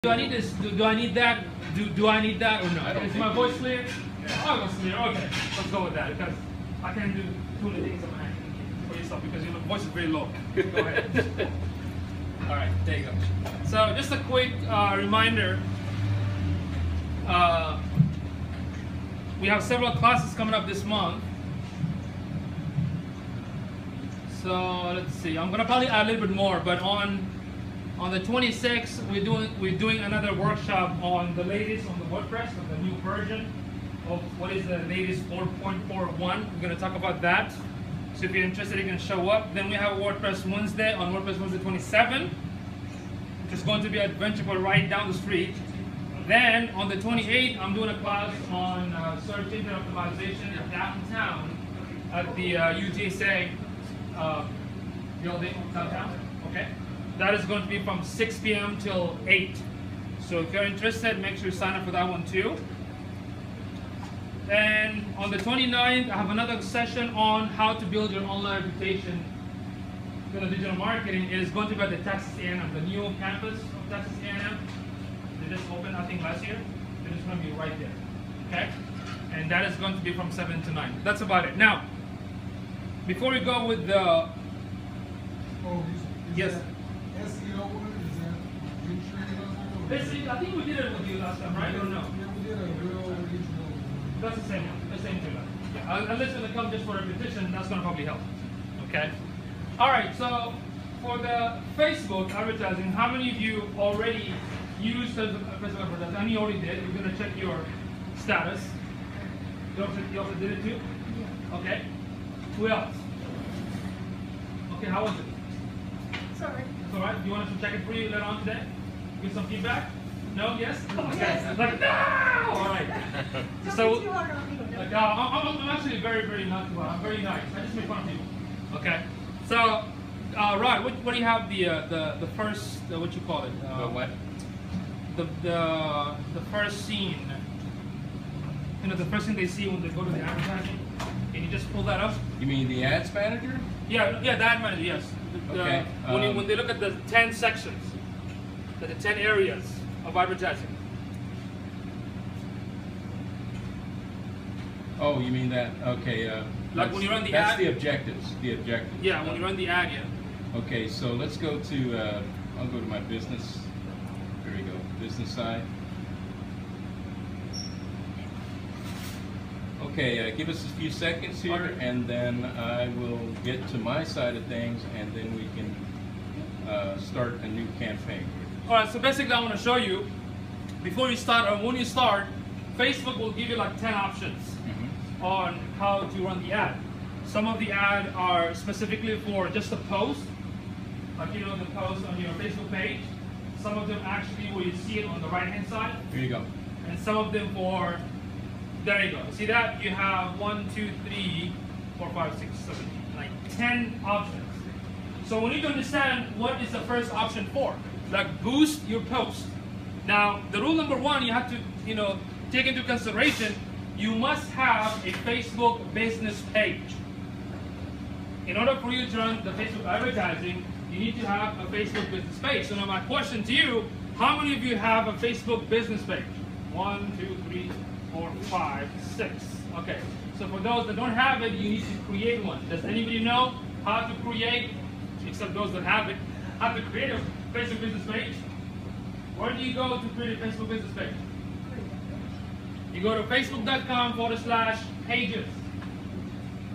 Do I need this? Do I need that? Do I need that or no? Is my voice clear? Oh, it's clear. Okay, let's go with that because I can't do too many things on my hand for yourself because your voice is very low. Go ahead. All right, there you go. So just a quick reminder. We have several classes coming up this month. So let's see. I'm gonna probably add a little bit more, but on the 26th, we're doing another workshop on the latest on the WordPress, of the new version of what is the latest 4.41. We're going to talk about that. So if you're interested, you can show up. Then we have WordPress Wednesday on WordPress Wednesday 27, which is going to be adventure right down the street. Then on the 28th, I'm doing a class on search engine optimization downtown at the UTC building downtown. Okay. That is going to be from 6 p.m. till 8. So if you're interested, make sure you sign up for that one too. Then on the 29th, I have another session on how to build your online reputation for the digital marketing. It is going to be at the Texas A&M, the new campus of Texas A&M. They just opened, I think, last year. It is going to be right there. Okay? And that is going to be from 7 to 9. That's about it. Now, before we go with the... Yes. SEO one, is that Basically, I think we did it with you last time, right? Or no? Yeah, we did a real intro. That's the same one. The same thing. Yeah. Unless it's come just for repetition, that's going to probably help. Okay? Alright, so for the Facebook advertising, how many of you already used Facebook advertising? I mean, you already did. You're going to check your status. You also did it too? Yeah. Okay. Who else? Okay, how was it? Sorry. It's all right. Do you want us to check it for you later on today? Give some feedback? No? Yes? Yes. Like, no! All right. So, Like, I'm actually very, very not too hard. I'm very nice. I just make fun of people. Okay. So, Rod, what do you have the first, what you call it? The what? The first scene. You know, the first thing they see when they go to the advertising. Can you just pull that up? You mean the ads manager? Yeah, the ad manager, yes. Okay. When they look at the 10 sections, the 10 areas of advertising. Oh, you mean that? Okay. Like when you run the ad. That's the objectives. The objectives. Yeah, when you run the ad, yeah. Okay, so let's go to. I'll go to my business. There we go. Business side. Okay, give us a few seconds here, Okay. and then I will get to my side of things, and then we can start a new campaign. All right, so basically I want to show you, before you start, or when you start, Facebook will give you like 10 options on how to run the ad. Some of the ad are specifically for just a post, like you know the post on your Facebook page. Some of them actually where you see it on the right hand side. Here you go. And some of them for, there you go. See that? You have 1, 2, 3, 4, 5, 6, 7, like 10 options. So we need to understand what is the first option for. Like boost your post. Now, the rule number 1, you have to, take into consideration, you must have a Facebook business page. In order for you to run the Facebook advertising, you need to have a Facebook business page. So now my question to you, how many of you have a Facebook business page? 1, 2, 3, 4, 5, 6. Okay, so for those that don't have it, you need to create one. Does anybody know how to create, except those that have it, how to create a Facebook business page? Where do you go to create a Facebook business page? You go to facebook.com/pages.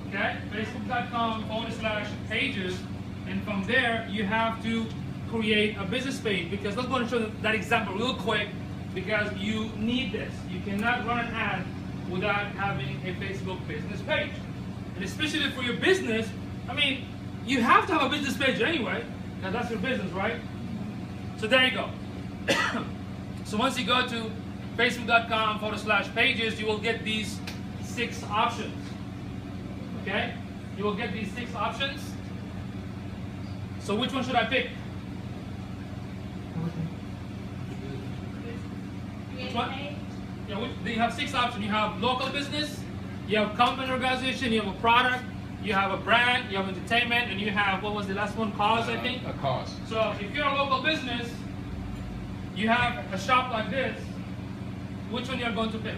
Okay, facebook.com/pages, and from there you have to create a business page, because let's go and show that example real quick, because you need this. You cannot run an ad without having a Facebook business page. And especially for your business, I mean, you have to have a business page anyway, because that's your business, right? So there you go. So once you go to facebook.com/pages, you will get these 6 options. Okay? You will get these 6 options. So which one should I pick? Which one? Yeah, you have 6 options. You have local business, you have company organization, you have a product, you have a brand, you have entertainment, and you have, what was the last one? Cause, I think? A cause. So if you're a local business, you have a shop like this, which one you are going to pick?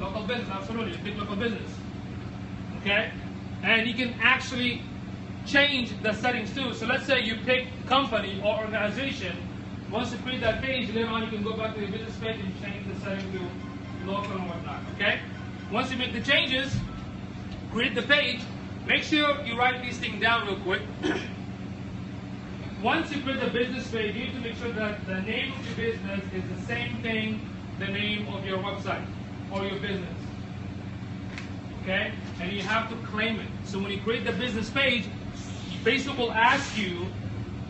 Local business, absolutely. Pick local business. Okay? And you can actually change the settings too. So let's say you pick company or organization. Once you create that page, later on you can go back to the business page and change the setting to local and whatnot. Okay? Once you make the changes, create the page. Make sure you write these things down real quick. Once you create the business page, you need to make sure that the name of your business is the same thing, the name of your website or your business. Okay? And you have to claim it. So when you create the business page, Facebook will ask you,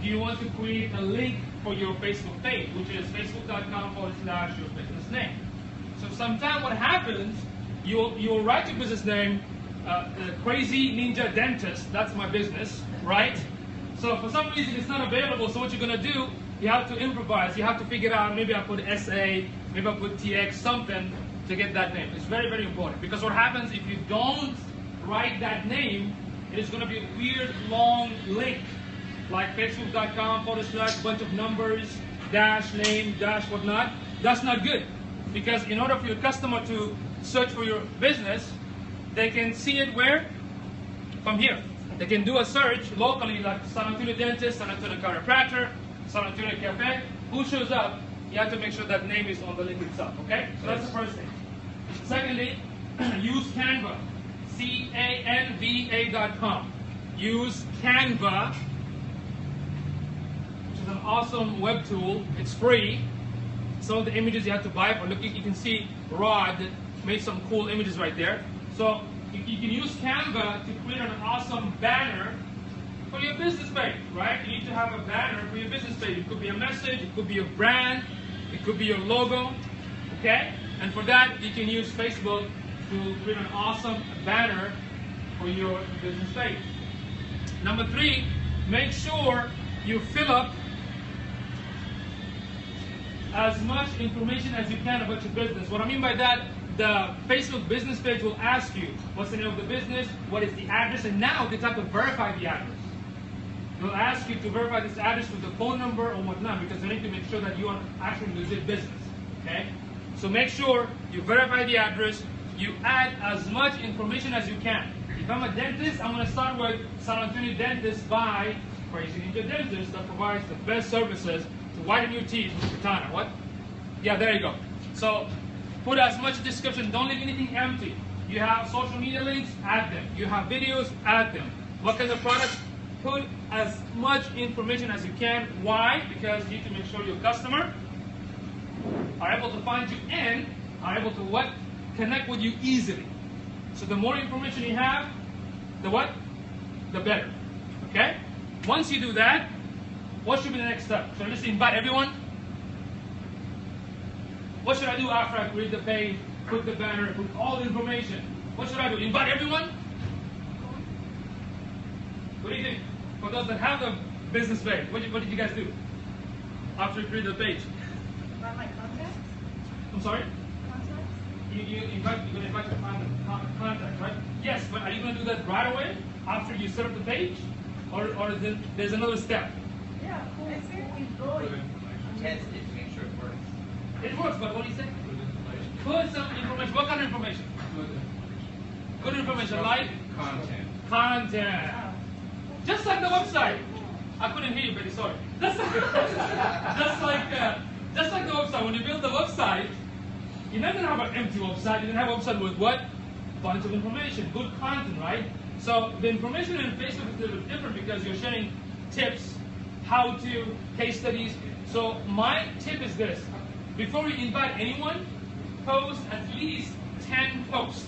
do you want to create a link for your Facebook page, which is facebook.com/your business name. So sometimes what happens, you'll write your business name, Crazy Ninja Dentist, that's my business, right? So for some reason it's not available, so what you're going to do, you have to improvise. You have to figure out, maybe I put SA, maybe I put TX, something to get that name. It's very, very important. Because what happens if you don't write that name, it is going to be a weird, long link. Like facebook.com/ bunch of numbers, dash name, dash whatnot. That's not good. Because in order for your customer to search for your business, they can see it where? From here. They can do a search locally, like San Antonio Dentist, San Antonio Chiropractor, San Antonio Cafe. Who shows up? You have to make sure that name is on the link itself, okay? So that's the first thing. Secondly, use Canva, Canva.com. Use Canva, which is an awesome web tool. It's free. Some of the images you have to buy for. Look, you can see Rod made some cool images right there. So you can use Canva to create an awesome banner for your business page, right? You need to have a banner for your business page. It could be a message, it could be your brand, it could be your logo, okay? And for that, you can use Facebook to create an awesome banner for your business page. Number 3, make sure you fill up as much information as you can about your business. What I mean by that, the Facebook business page will ask you, what's the name of the business, what is the address, and now they have to verify the address. They'll ask you to verify this address with the phone number or whatnot, because they need to make sure that you are actually legit business, okay? So make sure you verify the address, you add as much information as you can. If I'm a dentist, I'm going to start with San Antonio Dentist by Crazy Ninja Dentist that provides the best services to whiten your teeth with katana. What? Yeah, there you go. So put as much description, don't leave anything empty. You have social media links, add them. You have videos, add them. What kind of products? Put as much information as you can. Why? Because you need to make sure your customer are able to find you and are able to what? Connect with you easily. So the more information you have, the what? The better. Okay? Once you do that, what should be the next step? Should I just invite everyone? What should I do after I create the page, put the banner, put all the information? What should I do? Invite everyone? What do you think? For those that have the business page, what did you guys do after you create the page? About my contacts? I'm sorry? Contacts? You're going to invite your contact, right? Yes, but are you going to do that right away after you set up the page? Or there's another step? Yeah, cool. I think we go. Test it to make sure it works. It works, but what do you say? Put some information. What kind of information? Good information, like? Content. Content. Just like the website. I couldn't hear you, Betty, sorry. Just like the website. When you build the website, you're not going to have an empty website. You're going to have a website with what? A bunch of information, good content, right? So the information in Facebook is a little bit different because you're sharing tips, how-to, case studies. So my tip is this. Before you invite anyone, post at least 10 posts.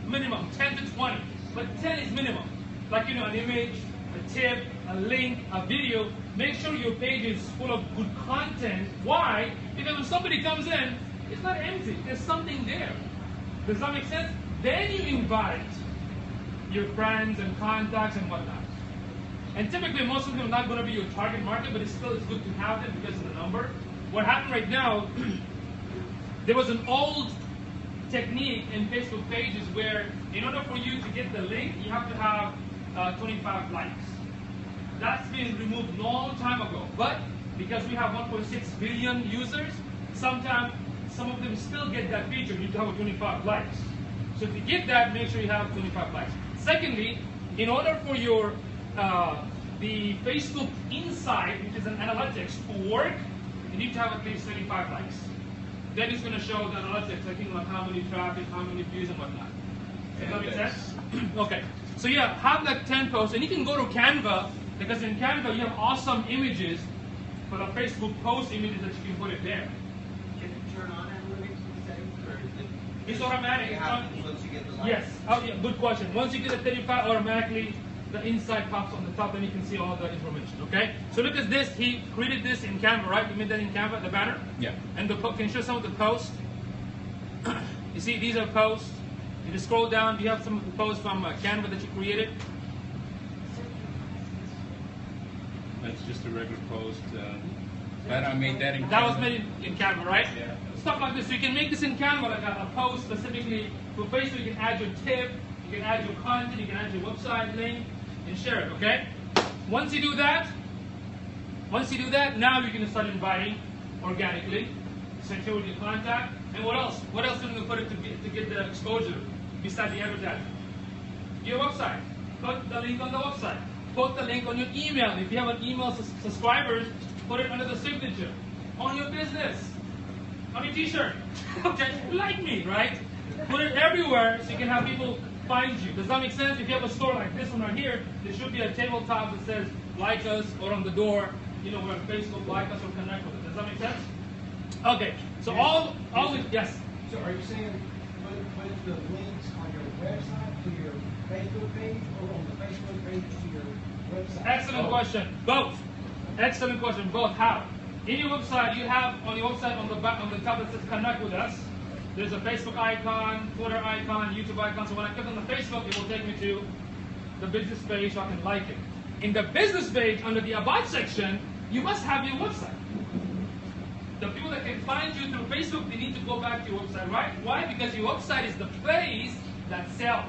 Minimum, 10 to 20. But 10 is minimum. Like, an image, a tip, a link, a video. Make sure your page is full of good content. Why? Because when somebody comes in, it's not empty. There's something there. Does that make sense? Then you invite your friends and contacts and whatnot. And typically, most of them are not going to be your target market, but it's good to have them because of the number. What happened right now, there was an old technique in Facebook pages where in order for you to get the link, you have to have 25 likes. That's been removed long time ago. But because we have 1.6 billion users, sometimes some of them still get that feature. You need to have 25 likes. So if you get that, make sure you have 25 likes. Secondly, in order for your the Facebook Insight, which is an analytics, to work, you need to have at least 35 likes. Then it's going to show the analytics, I think, like how many traffic, how many views, and whatnot. Does that make sense? Okay. So yeah, have that 10 posts, and you can go to Canva, because in Canva you have awesome images for the Facebook post images that you can put it there. Can you turn on analytics in the settings, or is it? It's automatic. It happens once you get the likes? Yes. Oh, yeah, good question. Once you get the 35, automatically the insight pops on the top, and you can see all the information. Okay. So look at this. He created this in Canva, right? You made that in Canva, the banner. Yeah. And the can you show some of the posts? You see, these are posts. If you scroll down, do you have some of the posts from Canva that you created? That's just a regular post. That I made that in That Canva. was made in Canva, right? Yeah. Stuff like this. So you can make this in Canva, like a post specifically for Facebook. You can add your tip, you can add your content, you can add your website link, and share it. Okay. Once you do that, now you can start inviting organically. Secure with your contact. And what else? What else are you going to put it to get the exposure besides the advertising? Your website. Put the link on the website. Put the link on your email. If you have an email subscribers, put it under the signature. On your business. On your t-shirt. Okay? Like me, right? Put it everywhere so you can have people find you. Does that make sense? If you have a store like this one right here, there should be a tabletop that says like us, or on the door, you know, we're on Facebook, like us, or connect with us. Does that make sense? Okay. So yes. So are you saying put the links on your website to your Facebook page, or on the Facebook page to your website? Excellent question. Both. Excellent question. Both. How? In your website, you have on your website on the back on the top that says connect with us. There's a Facebook icon, Twitter icon, YouTube icon. So when I click on the Facebook, it will take me to the business page so I can like it. In the business page, under the About section, you must have your website. The people that can find you through Facebook, they need to go back to your website, right? Why? Because your website is the place that sells.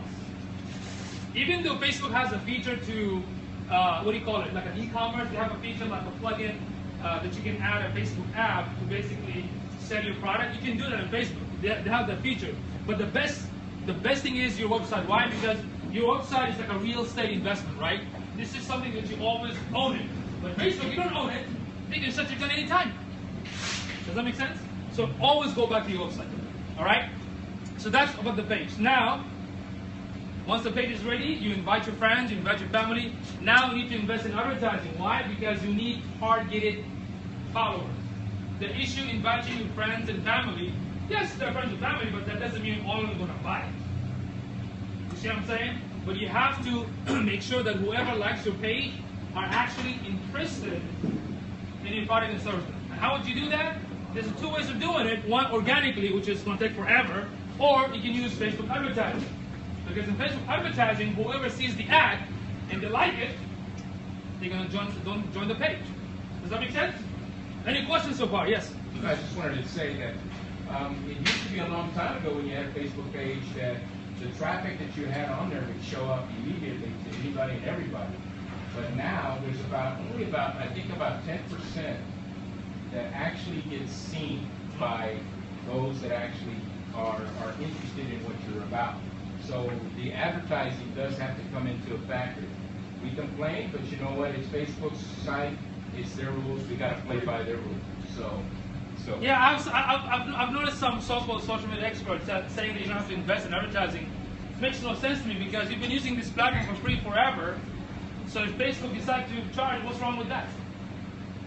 Even though Facebook has a feature to, what do you call it, like an e-commerce, they have a feature like a plugin that you can add a Facebook app to basically sell your product. You can do that on Facebook. They have that feature. But the best thing is your website. Why? Because your website is like a real estate investment, right? This is something that you always own it. But Facebook, you don't own it. They can shut you down anytime. Does that make sense? So always go back to your website. All right? So that's about the page. Now, once the page is ready, you invite your friends, you invite your family. Now you need to invest in advertising. Why? Because you need targeted followers. The issue inviting your friends and family, yes, they're friends and family, but that doesn't mean all of them are going to buy it. You see what I'm saying? But you have to make sure that whoever likes your page are actually interested in your product and service. And how would you do that? There's two ways of doing it. One, organically, which is going to take forever, or you can use Facebook advertising. Because in Facebook advertising, whoever sees the ad and they like it, they're going to join the page. Does that make sense? Any questions so far? Yes? I just wanted to say that it used to be a long time ago when you had a Facebook page that the traffic that you had on there would show up immediately to anybody and everybody. But now there's only about 10% that actually gets seen by those that actually are interested in what you're about. So the advertising does have to come into a factor. We complain, but you know what? It's Facebook's site. It's their rules. We got to play by their rules. So. Yeah, I've noticed some so-called social media experts saying that you don't have to invest in advertising. It makes no sense to me because you've been using this platform for free forever. So if Facebook decides to charge, what's wrong with that?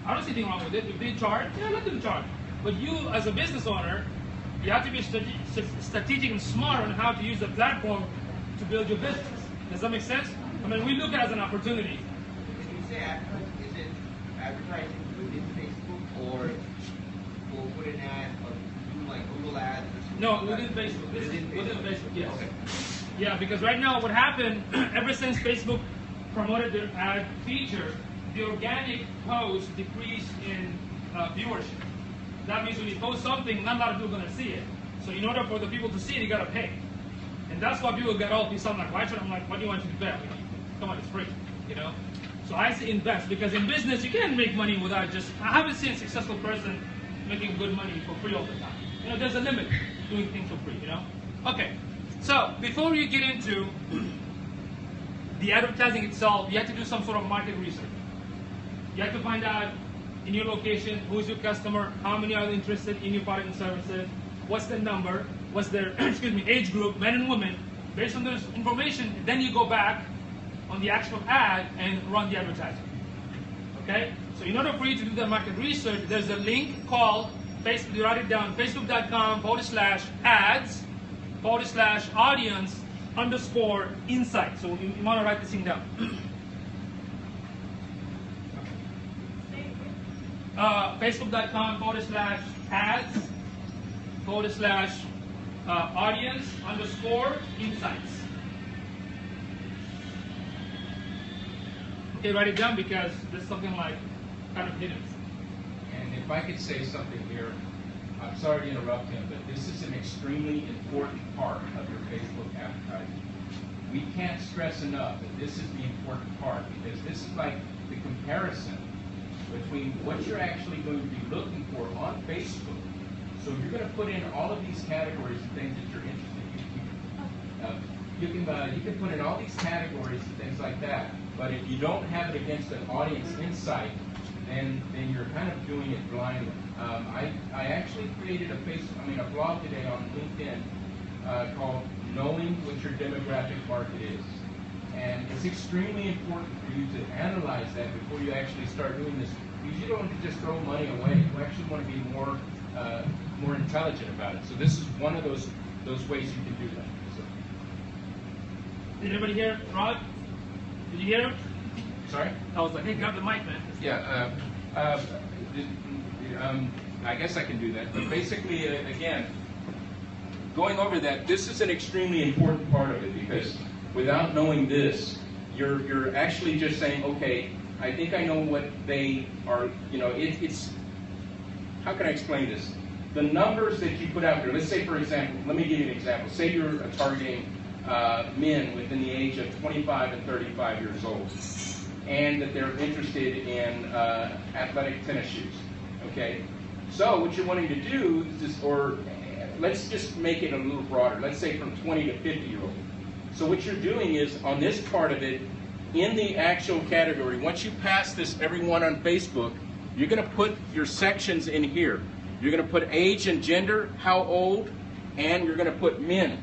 I don't see anything wrong with it. If they charge, yeah, let them charge. But you, as a business owner, you have to be strategic and smart on how to use the platform to build your business. Does that make sense? I mean, we look at it as an opportunity. When you say advertising, is it advertising within Facebook, or we'll put an ad on like Google ads or something? No, within Facebook. Within Facebook, yes. Okay. Yeah, because right now what happened, ever since Facebook promoted their ad feature, the organic posts decreased in viewership. That means when you post something, not a lot of people are going to see it. So in order for the people to see it, you got to pay. And that's why people get all these. I'm like, why should I'm like, what do you want you to pay? Come on, it's free, you know. So I say invest, because in business you can't make money without just, I haven't seen a successful person making good money for free all the time. You know, there's a limit to doing things for free, you know? Okay, so before you get into the advertising itself, you have to do some sort of market research. You have to find out in your location, who's your customer, how many are interested in your product and services, what's the number, what's their excuse me, age group, men and women. Based on this information, then you go back on the actual ad and run the advertising. Okay? So in order for you to do the market research, there's a link called, Facebook, you write it down, facebook.com/ads/audience_insight. So you want to write this thing down. Facebook.com/ads/audience_insights. Okay, write it down because there's something like kind of hidden. And if I could say something here, I'm sorry to interrupt him, but this is an extremely important part of your Facebook advertising. We can't stress enough that this is the important part, because this is like the comparison between what you're actually going to be looking for on Facebook. So you're going to put in all of these categories of things that you're interested in. You can put in all these categories and things like that, but if you don't have it against an audience insight, then you're kind of doing it blindly. I actually created a blog today on LinkedIn called "Knowing What Your Demographic Market Is," and it's extremely important for you to analyze that before you actually start doing this, because you don't want to just throw money away. You actually want to be more intelligent about it. So this is one of those ways you can do that. So. Did anybody hear Rod? Did you hear him? Sorry? I was like, hey, grab the mic, man. Yeah, I guess I can do that. But basically, again, going over that, this is an extremely important part of it, because without knowing this, you're actually just saying, okay, I think I know what they are, you know, it's, how can I explain this? The numbers that you put out there, let's say, for example, let me give you an example. Say you're targeting men within the age of 25 and 35 years old, and that they're interested in athletic tennis shoes, okay? So what you're wanting to do is let's just make it a little broader. Let's say from 20 to 50-year-old. So what you're doing is, on this part of it, in the actual category, once you pass this everyone on Facebook, you're going to put your sections in here. You're going to put age and gender, how old, and you're going to put men.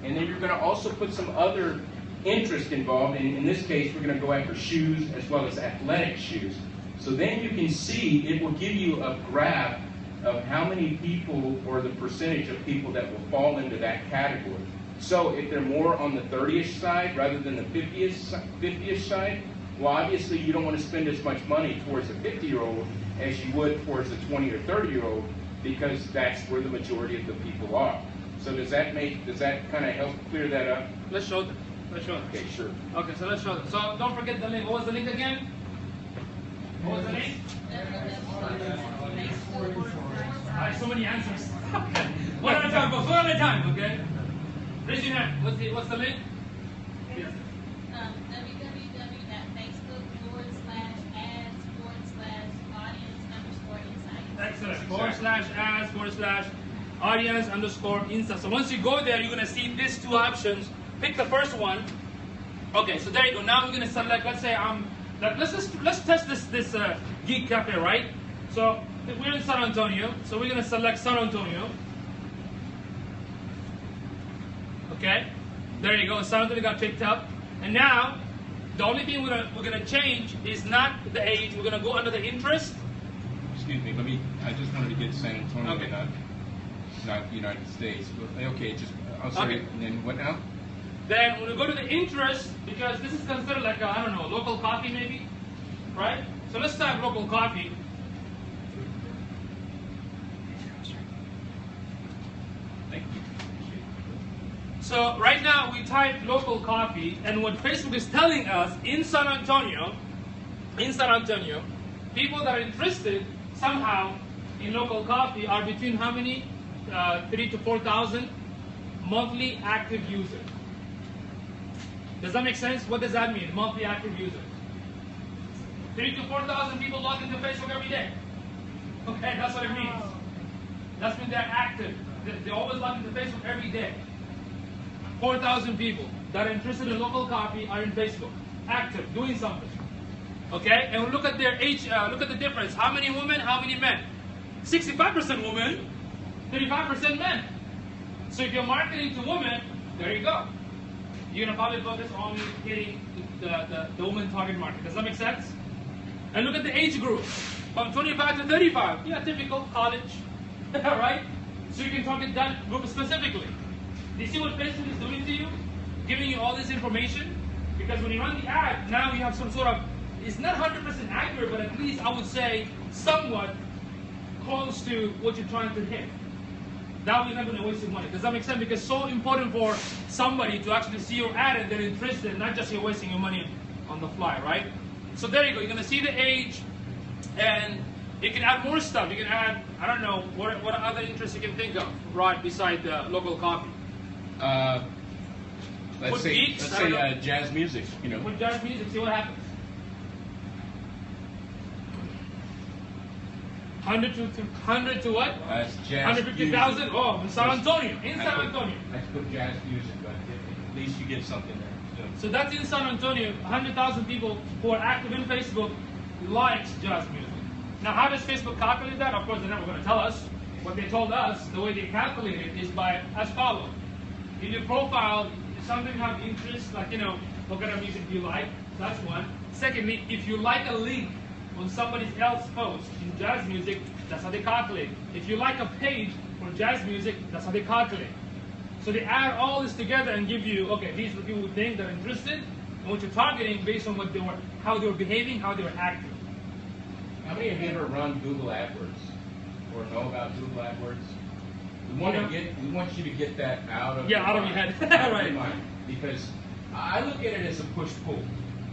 And then you're going to also put some other interest involved. And in this case, we're going to go after shoes as well as athletic shoes. So then you can see, it will give you a graph of how many people, or the percentage of people that will fall into that category. So if they're more on the 30-ish side rather than the 50-ish side, well, obviously you don't want to spend as much money towards a 50-year-old as you would towards a 20 or 30-year-old, because that's where the majority of the people are. So does that kind of help clear that up? Let's show them. Let's show them. Okay, sure. Okay, so let's show them. So don't forget the link. What was the link again? What was the link? Alright, so many answers. One at a time, folks. One at a time, okay? Raise your hand. What's the link? Yes. www.facebook.com/ads/audience_insights. Excellent. /ads/audience_insights. So once you go there, you're going to see these two options. Pick the first one. Okay, so there you go. Now we're going to select, let's say let's test this Geek Cafe, right? So we're in San Antonio, so we're going to select San Antonio. Okay, there you go. San Antonio got picked up, and now the only thing we're going to change is not the age. We're going to go under the interest. Excuse me. I just wanted to get San Antonio, Okay. not United States. Okay, I'm sorry. Okay. And then what now? Then when we go to the interest, because this is considered like a, I don't know, local coffee maybe, right? So let's type local coffee. Thank you. So right now we type local coffee, and what Facebook is telling us in San Antonio, people that are interested somehow in local coffee are between how many? 3,000 to 4,000 monthly active users. Does that make sense? What does that mean, monthly active users? 3,000 to 4,000 people log into Facebook every day. Okay, that's what it means. That's when they're active. They always log into Facebook every day. 4,000 people that are interested in local copy are in Facebook, active, doing something. Okay, and look at their age. Look at the difference. How many women? How many men? 65% women, 35% men. So if you're marketing to women, there you go. You're gonna probably focus on hitting the woman target market. Does that make sense? And look at the age group, from 25 to 35. Yeah, typical college, right? So you can target that group specifically. Do you see what Facebook is doing to you? Giving you all this information? Because when you run the ad, now you have some sort of, it's not 100% accurate, but at least I would say somewhat close to what you're trying to hit. That way you're not going to waste your money. Does that make sense? Because it's so important for somebody to actually see your ad and they're interested, not just you're wasting your money on the fly, right? So there you go. You're going to see the age, and you can add more stuff. You can add, I don't know, what other interests you can think of, right, beside the local copy. Let's say jazz music, you know. With jazz music, see what happens. 100 to what? Jazz 150,000? Oh, in San Antonio. In San Antonio. I put jazz music, but at least you get something there. So that's in San Antonio. 100,000 people who are active in Facebook likes jazz music. Now, how does Facebook calculate that? Of course, they're never going to tell us. What they told us, the way they calculate it, is by as follows. In your profile, something have interest, like, you know, what kind of music do you like? That's one. Secondly, if you like a link on somebody else's post in jazz music, that's how they calculate. If you like a page for jazz music, that's how they calculate. So they add all this together and give you, okay, these are the people who think they're interested, and what you're targeting based on what they were, how they were behaving, how they were acting. How many of you ever run Google AdWords or know about Google AdWords? We want you to get that out of your head, right? Your mind, because I look at it as a push-pull.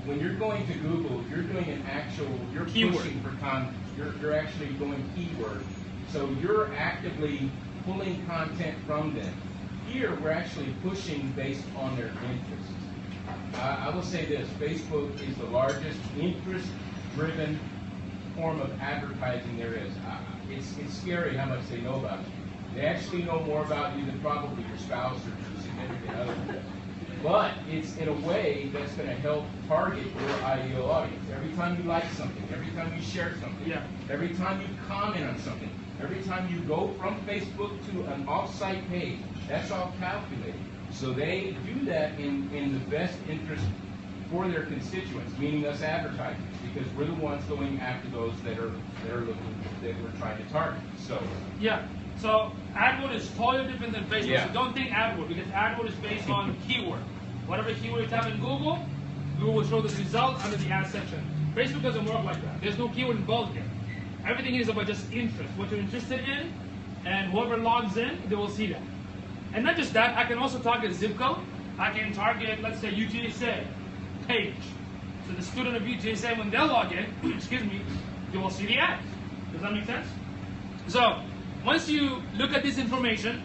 When you're going to Google, you're doing an actual, you're keyword. Pushing for you're actually going keyword. So you're actively pulling content from them. Here, we're actually pushing based on their interests. I will say this, Facebook is the largest interest-driven form of advertising there is. It's scary how much they know about you. They actually know more about you than probably your spouse or your significant other. But it's in a way that's going to help target your ideal audience. Every time you like something, every time you share something, every time you comment on something, every time you go from Facebook to an off-site page, that's all calculated. So they do that in the best interest for their constituents, meaning us advertisers, because we're the ones going after those that are looking, that we're trying to target. So yeah. So AdWords is totally different than Facebook. Yeah. So don't think AdWords, because AdWords is based on keyword. Whatever keyword you type in Google, Google will show the result under the ad section. Facebook doesn't work like that. There's no keyword involved here. Everything is about just interest, what you're interested in, and whoever logs in, they will see that. And not just that, I can also target zip code. I can target, let's say, UTSA page. So the student of UTSA, when they log in, excuse me, they will see the ad. Does that make sense? So once you look at this information,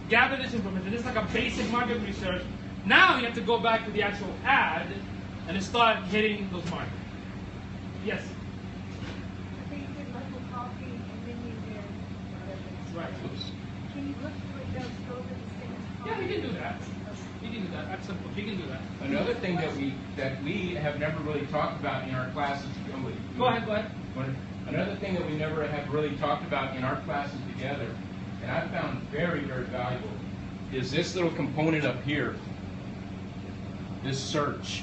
gather this information, this is like a basic market research. Now you have to go back to the actual ad and start hitting those markets. Yes? I think you did local coffee and then you did whatever. Right. Can you look for it does go to the same time? Yeah, we can do that. We can do that. That's simple. We can do that. another thing that we have never really talked about in our classes. Go ahead. Another thing that we never have really talked about in our classes together, and I found very, very valuable, is this little component up here. This search.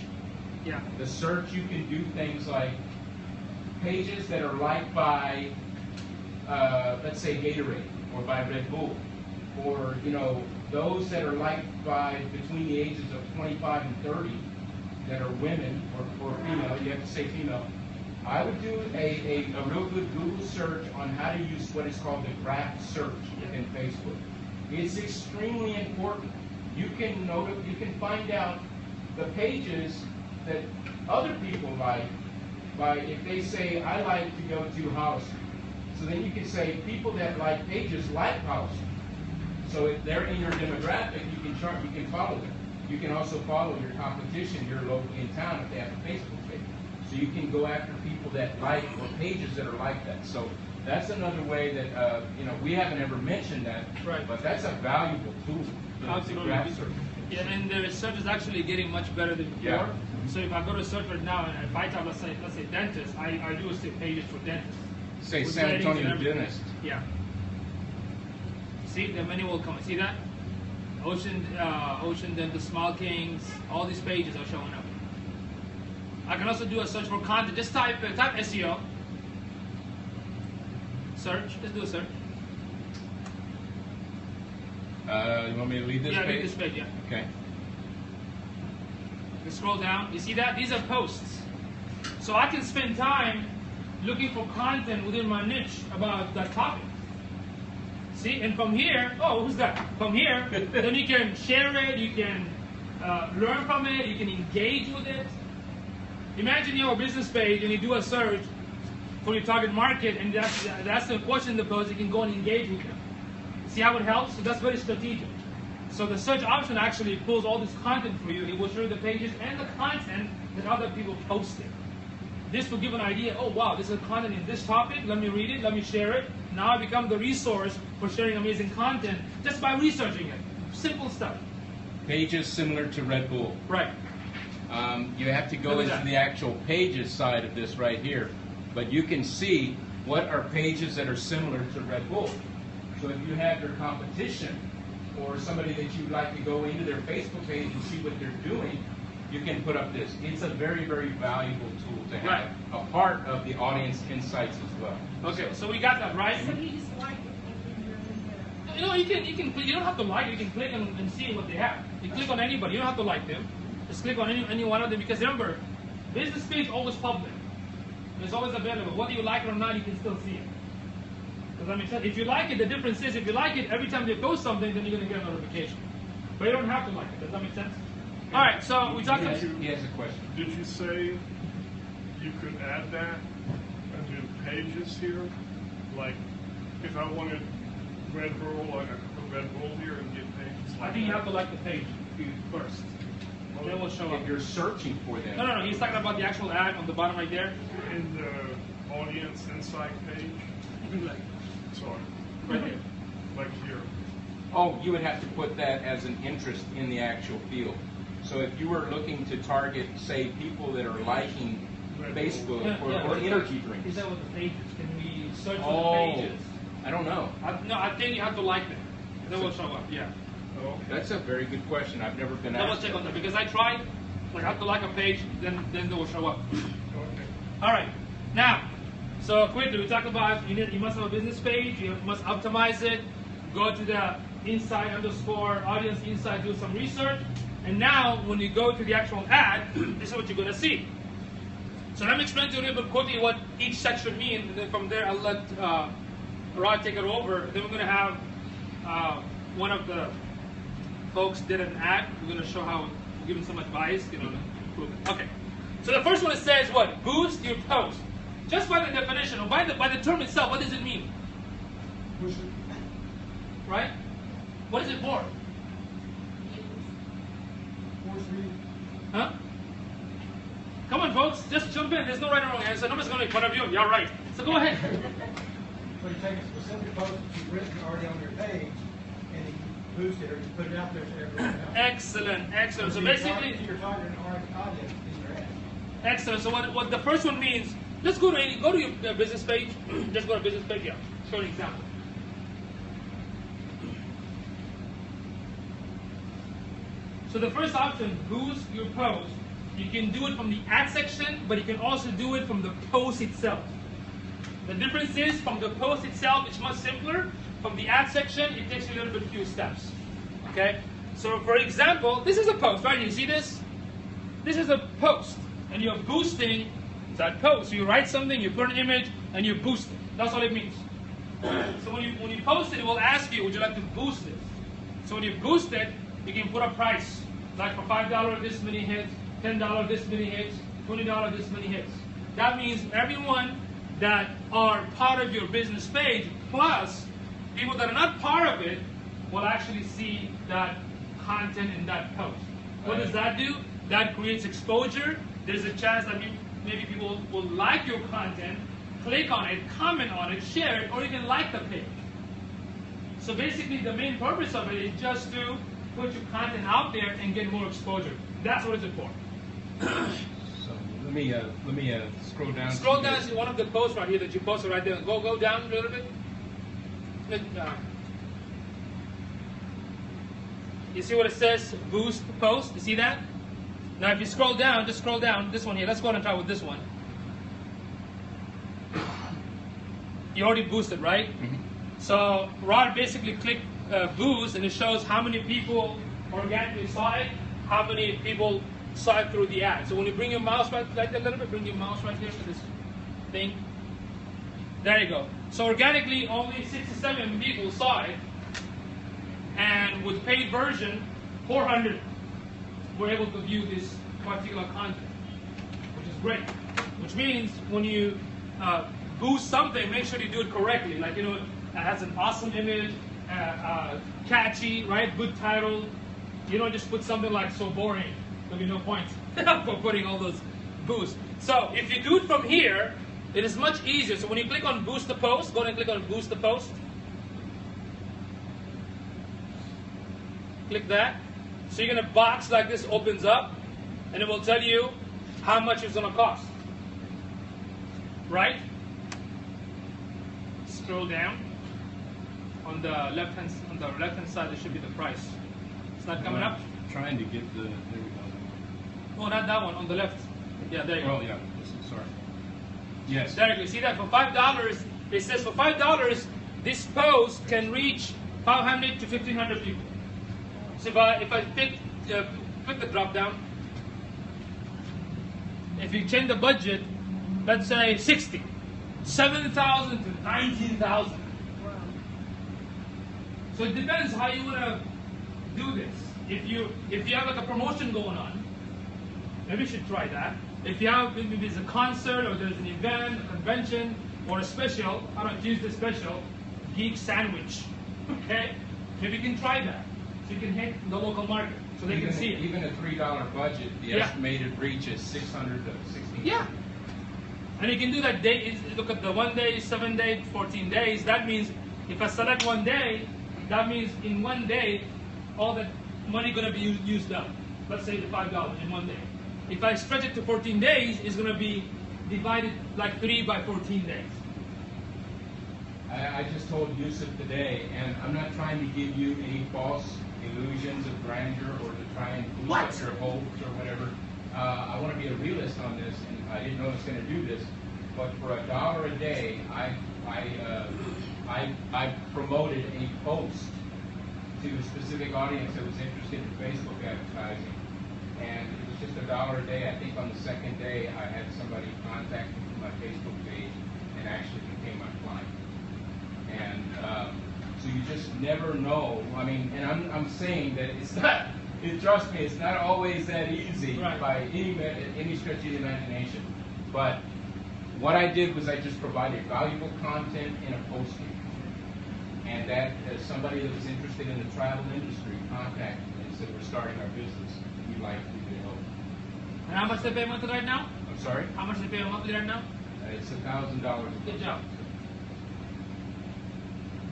Yeah. The search, you can do things like pages that are liked by, let's say, Gatorade, or by Red Bull, or, you know, those that are liked by between the ages of 25 and 30 that are women or female. You have to say female. I would do a real good Google search on how to use what is called the graph search in Facebook. It's extremely important. You can find out the pages that other people like by, if they say, I like to go to Hollister. So then you can say people that like pages like Hollister. So if they're in your demographic, you can follow them. You can also follow your competition here locally in town if they have a Facebook page. So you can go after people that like, or pages that are like that. So that's another way that, you know, we haven't ever mentioned that, Right. but that's a valuable tool. The graph search. Yeah, and the research is actually getting much better than before. Yeah. So if I go to search right now and if I type, let's say dentist, I do say pages for dentists. Say With San ratings and Antonio everything. dentist. Yeah. See, the menu will come. See that? Ocean Dentist, Small Kings, all these pages are showing up. I can also do a search for content. Just type SEO. Search. Let's do a search. You want me to leave this Yeah, page? read this page. Yeah. Okay. You scroll down. You see that? These are posts. So I can spend time looking for content within my niche about that topic. See, and from here, oh, who's that? From here, then you can share it, you can learn from it, you can engage with it. Imagine you have a business page and you do a search for your target market, and that's the question in the post. You can go and engage with them. See how it helps? So that's very strategic. So the search option actually pulls all this content for you. It will show you the pages and the content that other people posted. This will give an idea, oh wow, this is content in this topic, let me read it, let me share it. Now I become the resource for sharing amazing content just by researching it. Simple stuff. Pages similar to Red Bull. Right. You have to go Look at into that. the actual pages side of this right here, but you can see what are pages that are similar to Red Bull. So if you have your competition or somebody that you'd like to go into their Facebook page and see what they're doing, you can put up this. It's a very, very valuable tool to have, Right. a part of the audience insights as well. Okay, so we got that, right? So you just like it and then you're in there. You know, you can click, you don't have to like it, you can click and see what they have. You click on anybody, you don't have to like them. Just click on any one of them, because remember, business page always public. It's always available. Whether you like it or not, you can still see it. Does that make sense? If you like it, the difference is if you like it, every time they post something, then you're going to get a notification. But you don't have to like it. Does that make sense? All right, so we talked about... He has a question. Did you say you could add that and do pages here? Like, if I wanted Red Bull, like I could put Red Bull here and get pages like I think you that? have to like the page first. Then we'll show up. If you're searching for them. No, he's talking about the actual ad on the bottom right there. In the audience insight page? Sorry. Right there. Like here. Oh, you would have to put that as an interest in the actual field. So if you were looking to target, say, people that are liking Facebook or energy Is drinks. that what the pages? Can we search for Oh, the pages? I don't know. I think you have to like them. Then we'll show up, yeah. Oh, That's a very good question. I've never been Double asked. check on that, because I tried, like I have to like a page, then they will show up. okay. All right, now, so quickly, we talked about you must have a business page, you must optimize it, go to the audience insight, do some research, and now when you go to the actual ad, this is what you're gonna see. So let me explain to you a little bit quickly what each section means, and then from there I'll let Rod take it over. Then we're gonna have one of the folks did an ad. We're gonna show how we're giving some advice, to improve it. Okay. So the first one, it says what? Boost your post. Just by the definition, or by the term itself, what does it mean? Push it. Right? What is it for? Force read. Huh? Come on, folks, just jump in. There's no right or wrong answer. Nobody's gonna make fun of you. You're right. So go ahead. So you take a specific post that you've written already on your page, and you boost it or you put it out there so everyone knows. Excellent, excellent. So basically, you're targeting an audience in your ad. excellent. So what the first one means? Let's go to your business page. Just go to business page. Yeah. Show an example. So the first option, boost your post. You can do it from the ad section, but you can also do it from the post itself. The difference is from the post itself, it's much simpler. From the ad section, it takes you a little bit few steps. Okay? So for example, this is a post, right? You see this? This is a post, and you're boosting that post. So you write something, you put an image, and you boost it. That's all it means. So when you post it, it will ask you, would you like to boost it? So when you boost it, you can put a price. Like for $5, this many hits, $10, this many hits, $20, this many hits. That means everyone that are part of your business page, plus people that are not part of it, will actually see that content in that post. What does that do? That creates exposure. There's a chance that maybe people will like your content, click on it, comment on it, share it, or even like the page. So basically the main purpose of it is just to put your content out there and get more exposure. That's what it's important. So let me scroll down. Scroll down to one of the posts right here that you posted right there. Go down a little bit. You see what it says? Boost post. You see that? Now if you scroll down, just scroll down. This one here. Let's go ahead and try with this one. You already boosted, right? Mm-hmm. So Rod basically clicked boost, and it shows how many people organically saw it, how many people saw it through the ad. So when you bring your mouse right a little bit, bring your mouse right here to this thing. There you go. So organically, only 67 people saw it, and with paid version, 400 were able to view this particular content, which is great. Which means when you boost something, make sure you do it correctly. Like, you know, it has an awesome image, catchy, right? Good title. You don't just put something like so boring. There'll be no point for putting all those boosts. So if you do it from here, it is much easier. So when you click on boost the post, go ahead and click on boost the post. Click that. So you're gonna box like this opens up, and it will tell you how much it's gonna cost. Right? Scroll down. On the left hand side, there should be the price. It's not coming up. Trying to get the. There we go. Oh, not that one. On the left. Yeah, there you go. Oh yeah. Sorry. Yes. There you go. See that? For $5, it says for $5, this post can reach 500 to 1,500 people. So if I click the drop down, if you change the budget, let's say 60, 7,000 to 19,000. So it depends how you want to do this. If you have like a promotion going on, maybe you should try that. If you have, maybe there's a concert or there's an event, a convention, or a special, I don't use the special, geek sandwich, okay? Maybe you can try that. So you can hit the local market, so they can see it. Even a $3 budget, the estimated reach is 600 to 1,600. Yeah. And you can do that day, look at the 1 day, 7 days, 14 days. That means if I select 1 day, that means in 1 day, all that money going to be used up. Let's say the $5 in 1 day. If I stretch it to 14 days, it's going to be divided like 3 by 14 days. I just told Yusuf today, and I'm not trying to give you any false illusions of grandeur or to try and boost up your hopes or whatever. I want to be a realist on this, and I didn't know I was going to do this, but for $1 a day, I promoted a post to a specific audience that was interested in Facebook advertising, and it was just $1 a day. I think on the second day, I had somebody contact me from my Facebook page and actually became my client. And so you just never know. I mean, and I'm saying that it's not. Trust me, it's not always that easy by any stretch of the imagination. But what I did was I just provided valuable content in a posting. And that somebody that was interested in the travel industry contacted me and said, we're starting our business. We'd like you to help. And how much they pay monthly right now? I'm sorry? How much they pay monthly right now? It's $1,000. Good job.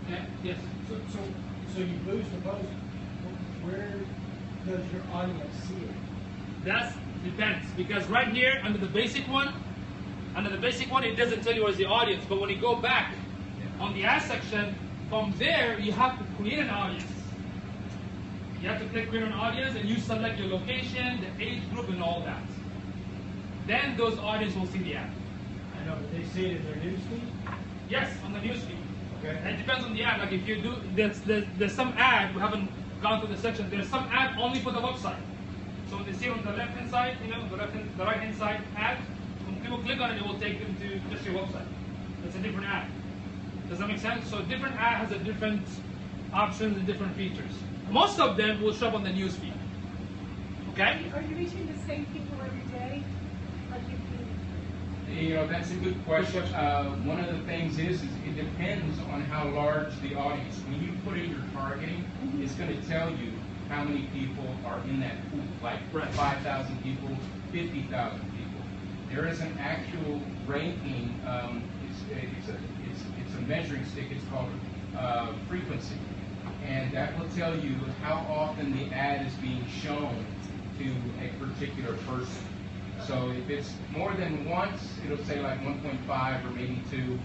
Okay, yes. So you boost the post, where does your audience see it? That depends, because right here under the basic one, it doesn't tell you where's the audience, but when you go back on the ad section, from there you have to create an audience. You have to click create an audience, and you select your location, the age group, and all that. Then those audience will see the ad. I know, but they see it in their newsfeed? Yes, on the newsfeed. Okay. It depends on the ad. Like if you do, there's some ad, we haven't gone through the section, there's some ad only for the website. So when they see on the left hand side, the right hand side ad, when people click on it, it will take them to just your website. It's a different ad. Does that make sense? So different ad has a different options and different features. Most of them will show up on the newsfeed. Okay? Are you reaching the same people every day? Like if You know, that's a good question. One of the things is it depends on how large the audience. When you put in your targeting, it's going to tell you how many people are in that pool, like 5,000 people, 50,000 people. there is an actual ranking. It's a measuring stick. It's called frequency, and that will tell you how often the ad is being shown to a particular person. So if it's more than once, it'll say like 1.5 or maybe 2.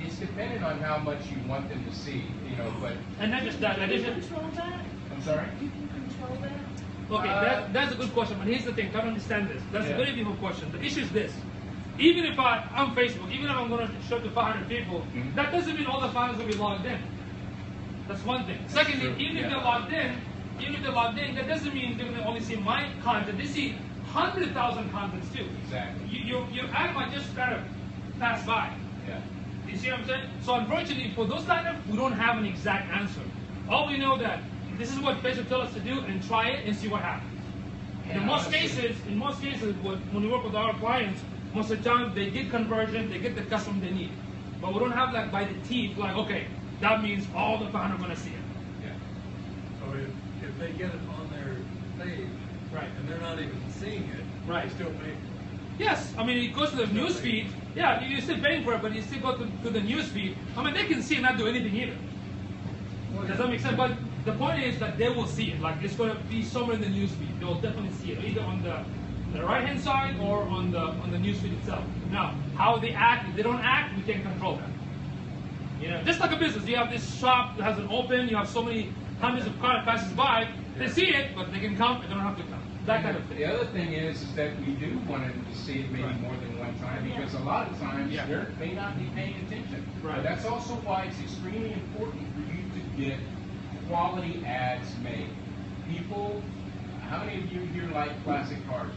It's dependent on how much you want them to see, you know. But And not just that, You addition. can control that? I'm sorry. You can control that? Okay, that's a good question, but here's the thing, try to understand this. That's Yeah. a very difficult question. The issue is this. Even if I'm Facebook, even if I'm going to show to 500 people, Mhm. that doesn't mean all the 500 will be logged in. That's one thing. Secondly, true, even if yeah. they're logged in, that doesn't mean they're going to only see my content. They see 100,000 contents too. Exactly. Your ad might just kind of pass by. Yeah. You see what I'm saying? So unfortunately, for those kind of, we don't have an exact answer. All we know that this is what Facebook tells us to do, and try it and see what happens. And In most honestly- cases, when we work with our clients, most of the time they get conversion, they get the customer they need. But we don't have like by the teeth, like, okay, that means all the fans are going to see it. Yeah. So if they get it on their page, Right. and they're not even seeing it, Right. they still pay. Yes, I mean, it goes to the news feed. Yeah, you're still paying for it, but you still go to the news feed. I mean, they can see and not do anything either. Does that make sense? But the point is that they will see it. Like, it's going to be somewhere in the news feed. They will definitely see it, either on the right-hand side or on the news feed itself. Now, how they act, if they don't act, we can't control that. You know, just like a business, you have this shop that has an open, you have so many hundreds of cars passes by, they see it, but they can come, and they don't have to come. That kind of thing. The other thing is that we do want them to see it maybe Right. more than one time, because a lot of times Yeah. they may not be paying attention. Right. But that's also why it's extremely important for you to get quality ads made. People, how many of you here like classic cars?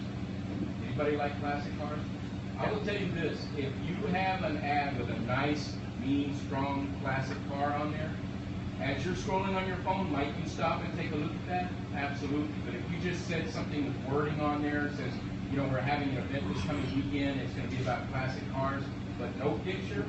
Anybody like classic cars? I will tell you this, if you have an ad with a nice, mean, strong classic car on there, as you're scrolling on your phone, might you stop and take a look at that? Absolutely. But if you just said something with wording on there, it says, you know, we're having an event this coming weekend, it's going to be about classic cars, but no picture,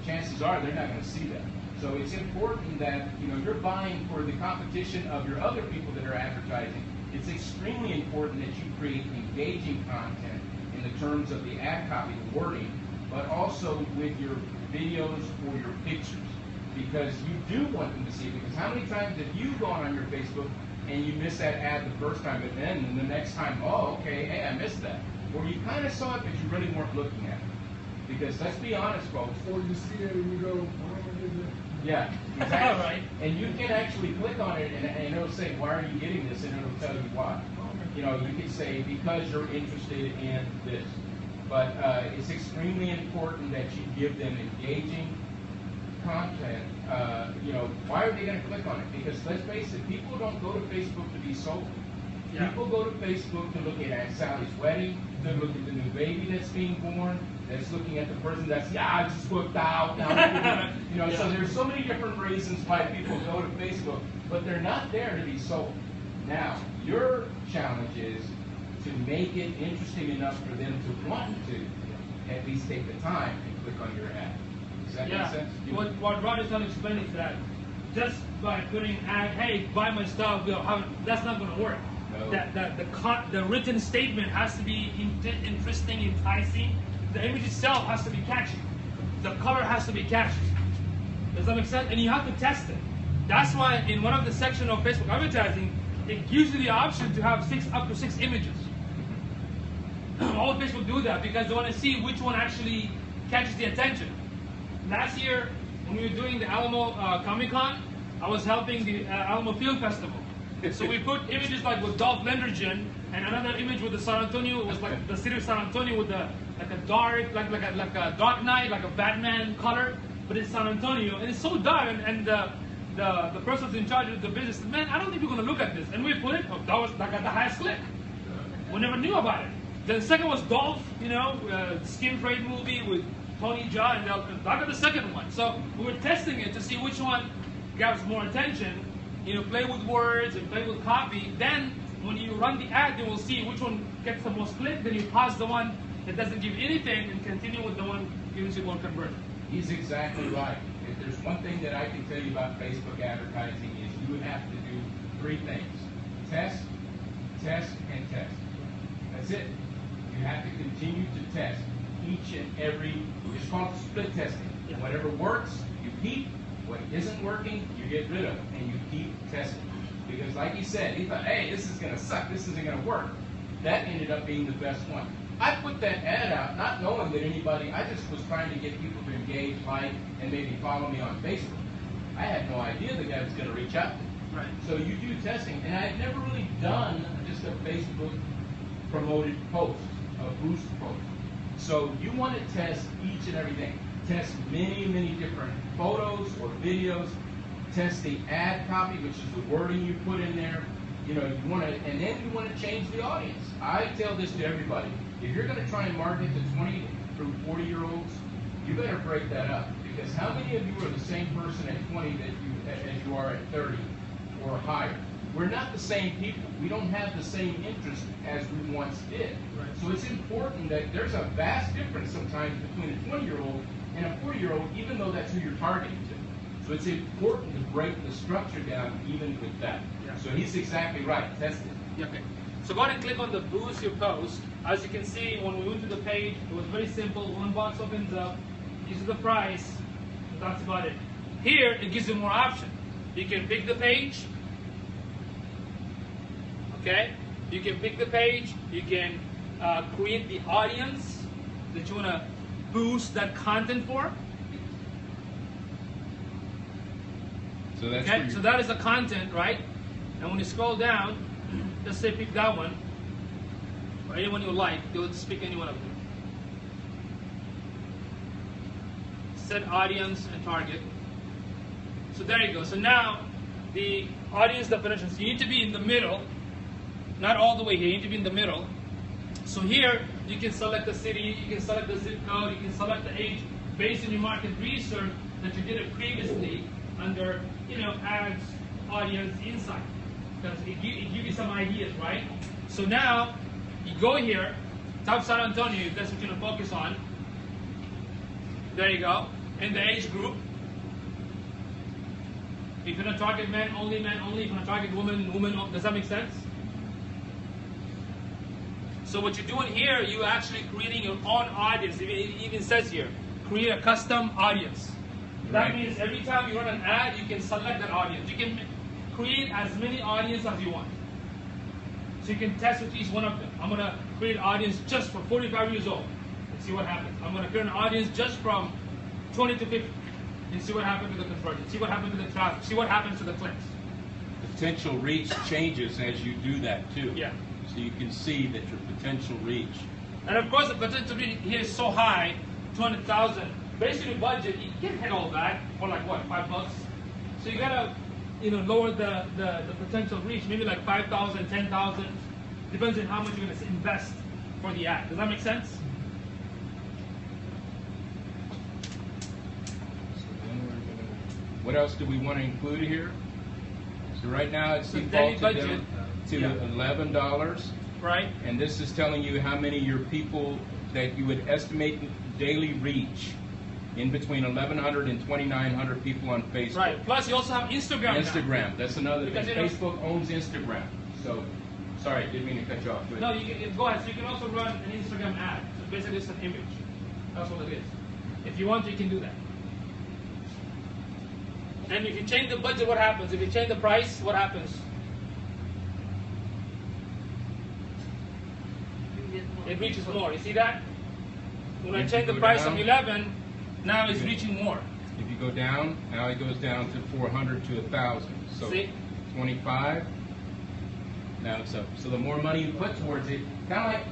chances are they're not going to see that. So it's important that, you know, you're buying for the competition of your other people that are advertising. It's extremely important that you create engaging content in the terms of the ad copy, the wording, but also with your videos or your pictures. Because you do want them to see it. Because how many times have you gone on your Facebook and you missed that ad the first time, but then the next time, oh, okay, hey, I missed that. Or you kind of saw it, but you really weren't looking at it. Because let's be honest, folks. Or you see it and you go, why am I doing this? Yeah, exactly. Right. And you can actually click on it, and it'll say, why are you getting this? And it'll tell you why. You know, you can say, because you're interested in this. But it's extremely important that you give them engaging content. You know, why are they going to click on it? Because let's face it, people don't go to Facebook to be sold. Yeah. People go to Facebook to look at Aunt Sally's wedding, to look at the new baby that's being born, that's looking at the person that's, I just worked out. Now, you know, so there's so many different reasons why people go to Facebook, but they're not there to be sold. Now, your challenge is to make it interesting enough for them to want to at least take the time and click on your ad. Does that make sense? What Rod is trying to explain is that just by putting ad, hey, buy my stuff, that's not going to work. No. The written statement has to be interesting, enticing. The image itself has to be catchy. The color has to be catchy. Does that make sense? And you have to test it. That's why in one of the sections of Facebook advertising, it gives you the option to have up to 6 images. All of Facebook do that because they want to see which one actually catches the attention. Last year, when we were doing the Alamo Comic-Con, I was helping the Alamo Film Festival. So we put images like with Dolph Lundgren and another image with the San Antonio. It was like the city of San Antonio with a dark, like a Dark Knight, like a Batman color, but it's San Antonio, and it's so dark. And the person who's in charge of the business said, "Man, I don't think you're gonna look at this." And we put it. That got the highest click. We never knew about it. The second was Dolph, you know, skin trade movie with Tony Jaa, and that got the second one. So we were testing it to see which one grabs more attention. You know, play with words and play with copy. Then, when you run the ad, you will see which one gets the most click. Then you pause the one that doesn't give anything and continue with the one giving you more conversion. He's exactly right. If there's one thing that I can tell you about Facebook advertising is you have to do 3 things. Test, test, and test. That's it. You have to continue to test each and every, it's called split testing. Yeah. Whatever works, you keep. What isn't working, you get rid of, and you keep testing. Because like he said, he thought, hey, this is gonna suck, this isn't gonna work. That ended up being the best one. I put that ad out not knowing that anybody, I just was trying to get people to engage, like, and maybe follow me on Facebook. I had no idea the guy was gonna reach out to me. Right. So you do testing, and I had never really done just a Facebook promoted post, a boost post. So you want to test each and everything. Test many, many different photos or videos. Test the ad copy, which is the wording you put in there. You know, you want to, and then you want to change the audience. I tell this to everybody. If you're going to try and market to 20 through 40-year-olds, you better break that up. Because how many of you are the same person at 20 as you are at 30 or higher? We're not the same people. We don't have the same interest as we once did. Right. So it's important that there's a vast difference sometimes between a 20-year-old and a 40-year-old, even though that's who you're targeting to. So it's important to break the structure down even with that. Yeah. So he's exactly right. Test it. Yeah, okay. So go ahead and click on the boost your post. As you can see, when we went to the page, it was very simple. One box opens up, gives you the price, and that's about it. Here, it gives you more options. You can pick the page. Okay? You can pick the page. You can create the audience that you want to boost that content for. So that's Okay, so that is the content, right? And when you scroll down, let's say pick that one, or anyone you like, you'll just pick any one of them. Set audience and target. So there you go. So now the audience definitions, you need to be in the middle, not all the way here, you need to be in the middle. So here you can select the city, you can select the zip code, you can select the age based on your market research that you did it previously under, you know, ads, audience, insight. Because it gives you some ideas, right? So now you go here, type San Antonio if that's what you're gonna focus on. There you go. And the age group. If you're gonna target men only, if you're gonna target women, women only. Does that make sense? So what you're doing here, you're actually creating your own audience. It even says here, create a custom audience. That Right. means every time you run an ad, you can select that audience. You can create as many audiences as you want. So you can test with each one of them. I'm gonna create an audience just for 45 years old and see what happens. I'm gonna create an audience just from 20 to 50 and see what happens to the conversion, see what happens to the traffic, see what happens to the clicks. potential reach changes as you do that too. Yeah. So you can see that your potential reach. And of course, the potential reach here is so high, 200,000. Based on your budget, you can't hit all that for like what, $5? So you gotta, you know, lower the potential reach, maybe like 5,000, 10,000. Depends on how much you're gonna invest for the ad. Does that make sense? So then we're gonna, what else do we want to include here? So right now it's So daily defaulted budget, down to yeah. $11. Right? And this is telling you how many of your people that you would estimate daily reach in between 1,100 and 2,900 people on Facebook. Right. Plus, you also have Instagram. Instagram, that's another thing. Because, you know- Facebook owns Instagram. So, sorry, didn't mean to cut you off. Go No, ahead. you can go ahead. So you can also run an Instagram ad. So basically, it's an image. That's what it is. If you want, you can do that. And if you change the budget, what happens? If you change the price, what happens? It reaches more. You see that? When I If change you the go price down- from 11, now it's Yeah. reaching more. If you go down, now it goes down to 400 to 1,000. So See? 25, now it's up. So the more money you put towards it, kind of like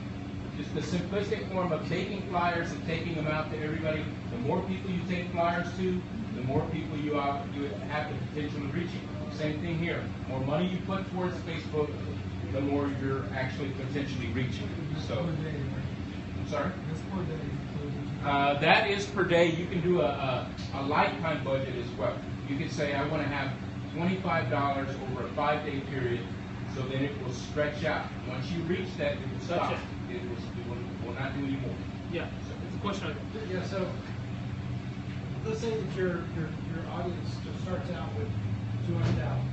just the simplistic form of taking flyers and taking them out to everybody. The more people you take flyers to, the more people you have the potential of reaching. Same thing here. The more money you put towards Facebook, the more you're actually potentially reaching. So, I'm sorry? That is per day. You can do a lifetime budget as well. You can say, I want to have $25 over a 5-day period, so then it will stretch out. Once you reach that, it will stop. That's It will not do anymore. Yeah. It's a question of Yeah, so let's say that your audience just starts out with 200,000,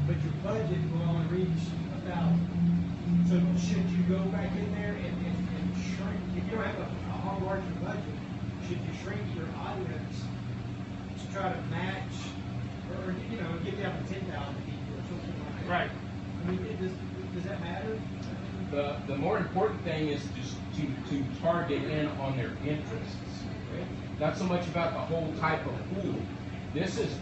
but your budget will only reach 1,000. So should you go back in there and shrink, if you don't have a hard margin budget, should you shrink your audience to try to match, or, you know, get down to 10,000 people or something like that? Right. I mean, does that matter? The more important thing is just to target in on their interests. Okay? Not so much about the whole type of pool.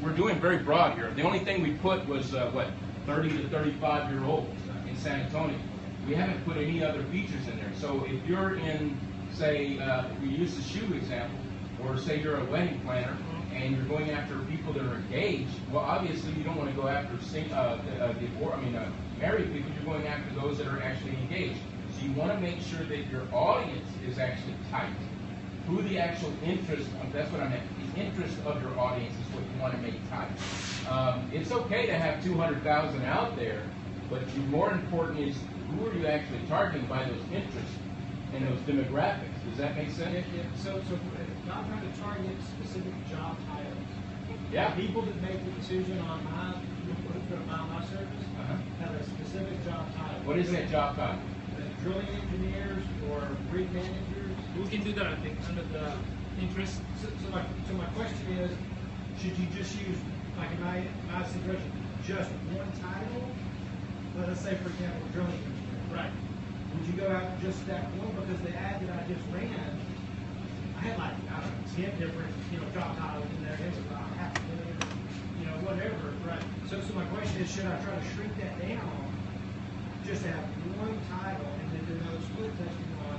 We're doing very broad here. The only thing we put was 30 to 35-year-olds in San Antonio. We haven't put any other features in there. So if you're in, say, we use the shoe example, or say you're a wedding planner and you're going after people that are engaged, well, obviously you don't want to go after married people. You're going after those that are actually engaged. So you want to make sure that your audience is actually tight. Who the actual interest, that's what I meant, the interest of your audience is what you want to make tight. It's okay to have 200,000 out there, but the more important is who are you actually targeting by those interests and those demographics. Does that make sense? Yeah. So not trying to target specific job titles. Yeah. People that make the decision on my service have a specific job title. What is that job title? Drilling engineers or rig managers. We can do that, I think, under the interest. So my question is, should you just use, like in my suggestion, just one title? Let's say, for example, drilling engineer. Right. Would you go after just that one? Because the ad that I just ran, I had like, I don't know, 10 different, job titles in there. It was about half a million, whatever. Right. So my question is, should I try to shrink that down, just to have one title, and then do another split testing on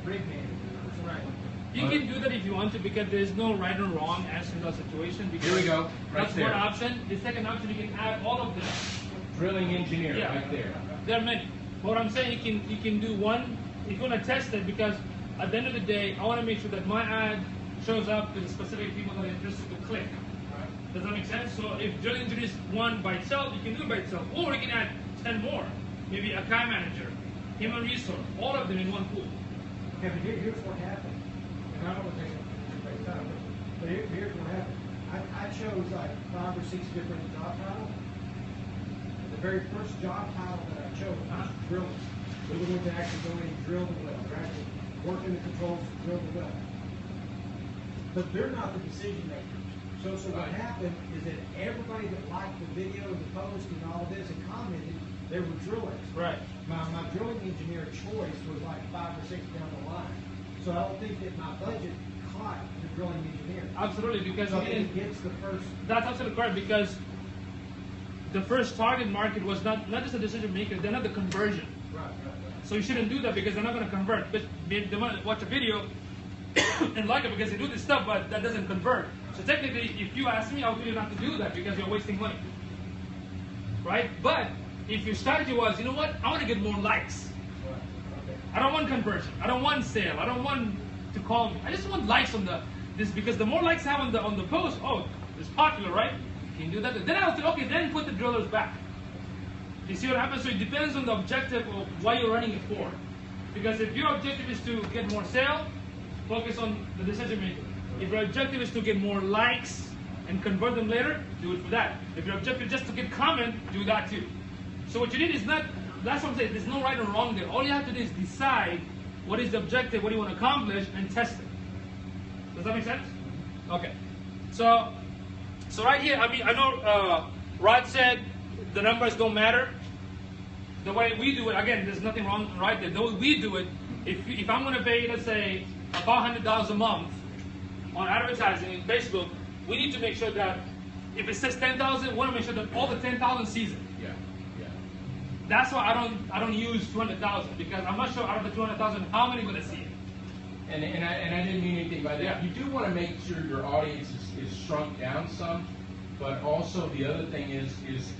rig manager or something? Right. You can do that if you want to, because there's no right or wrong answer to that situation. Here we go. Right That's there. one option. The second option, you can add all of them. Drilling engineer, Yeah. right there. There are many. What I'm saying, you can do one. If you want to test it, because at the end of the day, I want to make sure that my ad shows up to the specific people that are interested to click. Does that make sense? So if drilling engineer is one by itself, you can do it by itself, or you can add 10 more. Maybe a account manager, human resource, all of them in one pool. Okay, but here's what happened. And I don't want to take everybody's time, but here's what happened. I chose like 5 or 6 different job titles. The very first job title that I chose was drilling. We were going to actually go in and drill the well. We're actually working the controls to drill the well. But they're not the decision makers. So what happened is that everybody that liked the video, the post, and all of this and commented, they were drillers. Right. My drilling engineer choice was like 5 or 6 down the line. So I don't think that my budget caught the drilling engineer. Absolutely, because So we didn't. it gets the first. That's absolutely correct, because the first target market was not just the decision maker, they're not the conversion. Right. So you shouldn't do that, because they're not going to convert. But they want to watch a video and like it because they do this stuff, but that doesn't convert. So technically, if you ask me, I'll tell you not to do that because you're wasting money. Right? But if your strategy was, you know what, I want to get more likes. I don't want conversion. I don't want sale. I don't want to call me. I just want likes on this, because the more likes I have on the post, oh, it's popular, right? You can do that. Then I'll say, okay, then put the drillers back. You see what happens? So it depends on the objective of why you're running it for. Because if your objective is to get more sale, focus on the decision maker. If your objective is to get more likes and convert them later, do it for that. If your objective is just to get comment, do that too. So what you need is not, that's what I'm saying, there's no right or wrong there. All you have to do is decide what is the objective, what do you want to accomplish, and test it. Does that make sense? Okay. So right here, I mean, I know Rod said the numbers don't matter. The way we do it, again, there's nothing wrong right there. The way we do it, if I'm going to pay, let's say, about $100 a month on advertising in Facebook, we need to make sure that if it says 10,000, we want to make sure that all the 10,000 sees it. Yeah. That's why I don't use 200,000, because I'm not sure out of the 200,000 how many are going to see it. And I didn't mean anything by that. You do want to make sure your audience is shrunk down some, but also the other thing is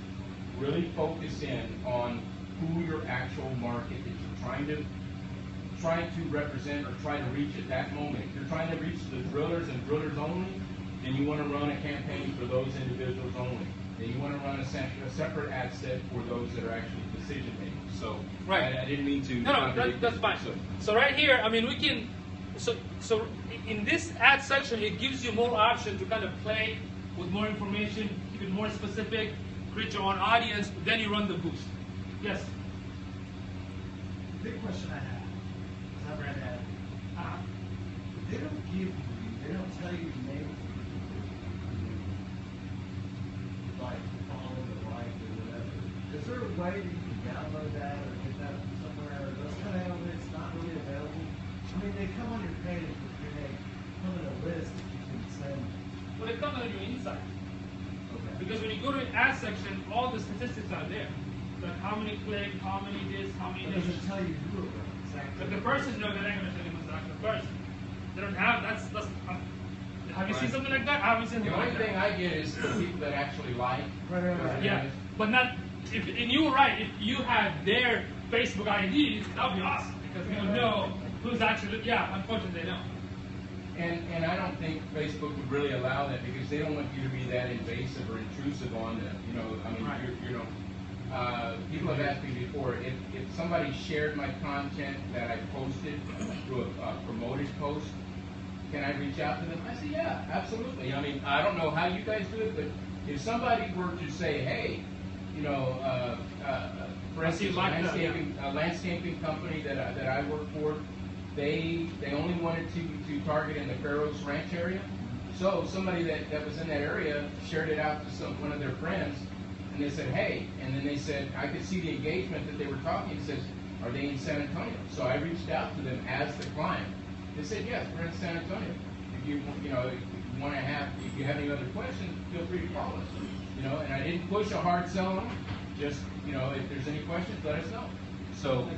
really focus in on who your actual market that you're trying to represent or try to reach at that moment. If you're trying to reach the drillers and drillers only, then you want to run a campaign for those individuals only. Then you want to run a separate ad set for those that are actually decision makers. So Right. I didn't mean to. No, that's fine. So right here, I mean, we can. So in this ad section, it gives you more option to kind of play with more information, keep it more specific, create your own audience. Then you run the boost. Yes. The big question I have, I ran that. Uh-huh. They don't give you, they don't tell you the name of the people like follow the like or whatever. Is there a way that you can download that or get that from somewhere? Or those kind of elements not really available? I mean, they come on your page, but they come in a list that you can send. Well, they come on your insight. Okay. Because when you go to the ad section, all the statistics are there. Like how many clicked, how many this, how many It this. doesn't tell you who it was exactly. But the person knows they're not going to tell you who's the actual person. They don't have, have you seen something like that? I haven't seen The something only like thing that. I get is the people that actually like. Right. Yeah, but not, and you were right, if you had their Facebook IDs, that would be awesome. Because we would know who's actually, yeah, unfortunately they don't. And I don't think Facebook would really allow that because they don't want you to be that invasive or intrusive on them. You know, I mean, Right. people have asked me before if somebody shared my content that I posted through a promoted post, can I reach out to them? I say, yeah, absolutely. I mean, I don't know how you guys do it, but if somebody were to say, hey, for instance, a landscaping company that I work for, they only wanted to target in the Farrows Ranch area. So somebody that was in that area shared it out to one of their friends, and they said, hey, and then they said, I could see the engagement that they were talking. It says, are they in San Antonio? So I reached out to them as the client. They said, yes, we're in San Antonio. If you have any other questions, feel free to call us. And I didn't push a hard sell on them. Just, if there's any questions, let us know. So.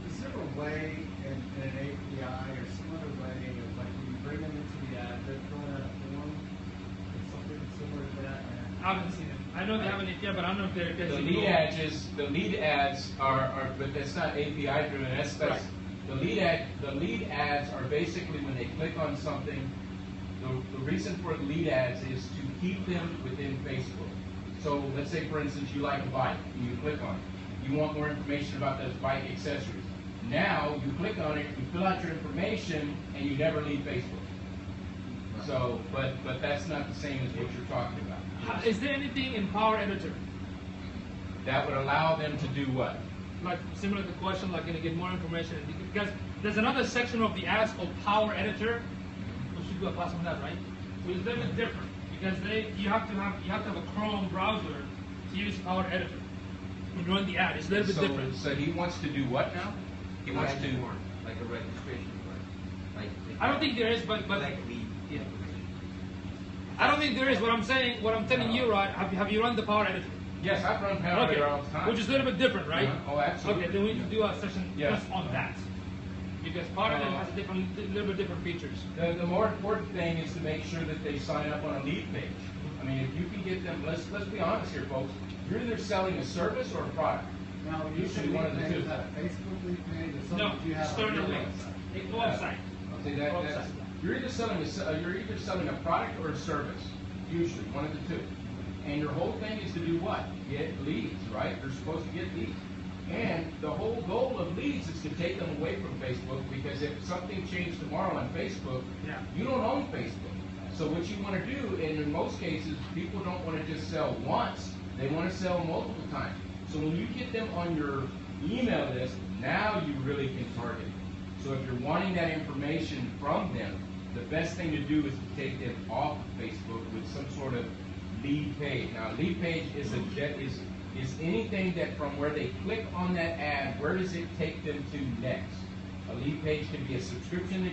Is there a way in an API or some other way of like when you bring them into the ad, they're filling out a form or something similar to that? I haven't seen it. I know they have an API, but I don't know if they're The lead ads are, but that's not API driven. That's right. The lead ads are basically when they click on something. The reason for lead ads is to keep them within Facebook. So let's say, for instance, you like a bike and you click on it. You want more information about those bike accessories. Now you click on it, you fill out your information, and you never leave Facebook. So, but that's not the same as what you're talking about. Is there anything in Power Editor? That would allow them to do what? Like similar to the question, like going to get more information. Because there's another section of the ads called Power Editor. We should do a class on that, right? Which is a little bit different because you have to have a Chrome browser to use Power Editor. When you run the ad, it's a little bit different. So he wants to do what now? He wants to like a registration form. Like I don't think there is, but like lead. Yeah. I don't think there is. What I'm telling you, Rod, have you run the Power Editor? Yes, I've run Power Editor all the time. Which is a little bit different, right? Oh, absolutely. Okay, then we need to do a session just on that. Because Power Editor has a little bit different features. The more important thing is to make sure that they sign up on a lead page. I mean, if you can get them, let's be honest here, folks. You're either selling a service or a product. Now, when you say Usually one of the lead page, two. is that a Facebook lead page or something No, that you have start on a your link. website? A website. See, that's, you're either selling a product or a service. Usually, one of the two. And your whole thing is to do what? Get leads, right? You're supposed to get leads. And the whole goal of leads is to take them away from Facebook, because if something changed tomorrow on Facebook, you don't own Facebook. So what you want to do, and in most cases, people don't want to just sell once, they want to sell multiple times. So when you get them on your email list, now you really can target. So if you're wanting that information from them, the best thing to do is to take them off of Facebook with some sort of lead page. Now, a lead page is anything that from where they click on that ad, where does it take them to next? A lead page can be a subscription that